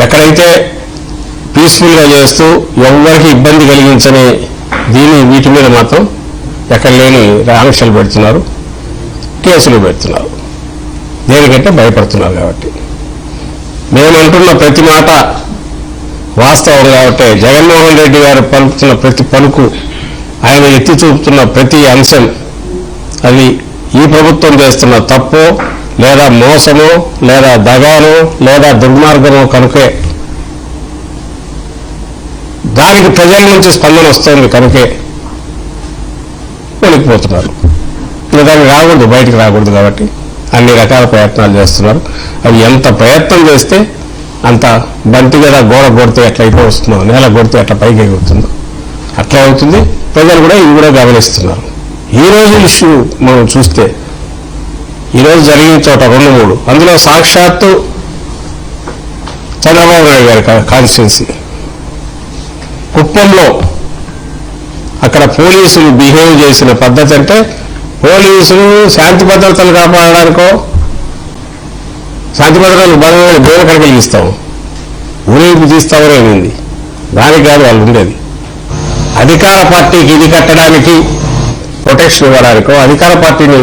ఎక్కడైతే పీస్ఫుల్గా చేస్తూ ఎవరికి ఇబ్బంది కలిగించని వీటి మీద మాత్రం ఎక్కడ లేని ఆంక్షలు పెడుతున్నారు, కేసులు పెడుతున్నారు. దేనికంటే భయపడుతున్నారు కాబట్టి. మేమంటున్న ప్రతి మాట వాస్తవం కాబట్టి జగన్మోహన్ రెడ్డి గారు పలుకుతున్న ప్రతి పలుకు, ఆయన ఎత్తి చూపుతున్న ప్రతి అంశం అది ఈ ప్రభుత్వం చేస్తున్న తప్పో లేదా మోసమో లేదా దగానో లేదా దుర్మార్గమో కనుకే, దానికి ప్రజల నుంచి స్పందన వస్తుంది కనుకే వెళ్ళిపోతున్నారు. దానికి రాకూడదు, బయటికి రాకూడదు కాబట్టి అన్ని రకాల ప్రయత్నాలు చేస్తున్నారు. అవి ఎంత ప్రయత్నం చేస్తే అంత బంతి కదా గోడ కొడితే ఎట్లయితే వస్తుందో, నేల కొడితే ఎట్లా పైకి ఎగురుతుందో అట్లా అవుతుంది. ప్రజలు కూడా ఇవి కూడా గమనిస్తున్నారు. ఈరోజు ఇష్యూ మనం చూస్తే ఈరోజు జరిగిన చోట 2-3 అందులో సాక్షాత్తు చంద్రబాబు నాయుడు గారి కాన్స్టిట్యున్సీ కుప్పంలో అక్కడ పోలీసులు బిహేవ్ చేసిన పద్ధతి అంటే, పోలీసులు శాంతి భద్రతలు కాపాడడానికో, శాంతి భద్రతలు బలంగా దేవుని కడకలు ఇస్తాము, ఊరేగింపు తీస్తామని అనింది. దానికి కాదు వాళ్ళు ఉండేది. అధికార పార్టీకి ఇది కట్టడానికి ప్రొటెక్షన్ ఇవ్వడానికో, అధికార పార్టీని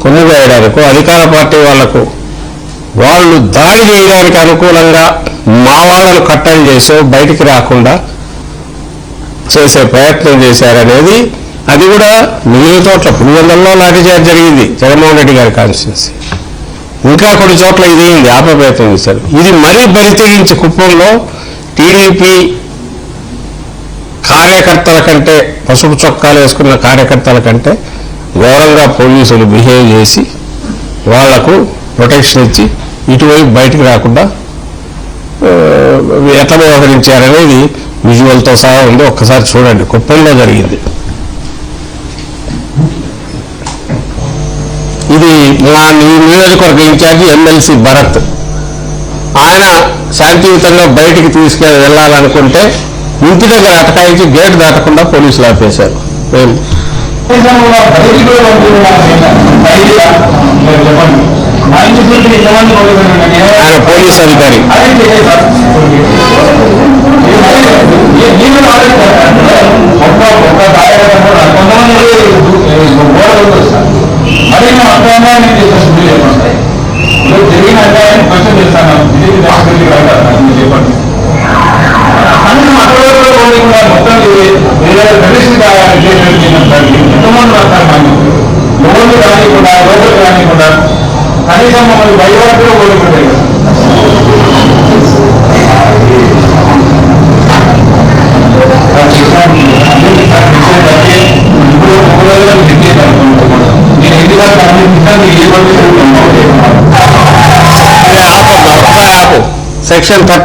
కొమ్మువేయడానికో, అధికార పార్టీ వాళ్లకు వాళ్ళు దాడి చేయడానికి అనుకూలంగా మా వాళ్ళను కట్టడి చేసో బయటికి రాకుండా చేసే ప్రయత్నం చేశారనేది, అది కూడా మిగిలిన చోట్ల పులివెందులలో లాఠీచార్జ్ జరిగింది జగన్మోహన్ రెడ్డి గారి కాన్స్టిట్యున్సీ. ఇంకా కొన్ని చోట్ల ఇదేంది ఆపే ప్రయత్నం చేశారు. ఇది మరీ బరితెగించి కుప్పంలో టీడీపీ కార్యకర్తల కంటే, పసుపు చొక్కాలు వేసుకున్న కార్యకర్తల కంటే ఘోరంగా పోలీసులు బిహేవ్ చేసి వాళ్లకు ప్రొటెక్షన్ ఇచ్చి ఇటువైపు బయటకు రాకుండా ఎట్లా వ్యవహరించారనేది విజువల్తో సహా ఉంది. ఒక్కసారి చూడండి, కుప్పంలో జరిగింది. ఇది మా నియోజకవర్గ ఇన్ఛార్జి ఎమ్మెల్సీ భరత్. ఆయన శాంతియుతంగా బయటికి తీసుకెళ్ళి వెళ్ళాలనుకుంటే ఇంటి దగ్గర అటకాయించి గేట్ దాటకుండా పోలీసులు ఆపేశారు. ఆయన పోలీస్ అధికారి. జరిగిన అధ్యాయాన్ని క్వశ్చన్ చేస్తాను. మొత్తం ప్రదర్శన ఎంతమంది రాస్తారు, లోన్లు రానికుండా, లోపలికి రానికుండా, కనీసం మమ్మల్ని బయటలో ఓడిపోతాయి. నేను ఎందుకంటే సెక్షన్ 30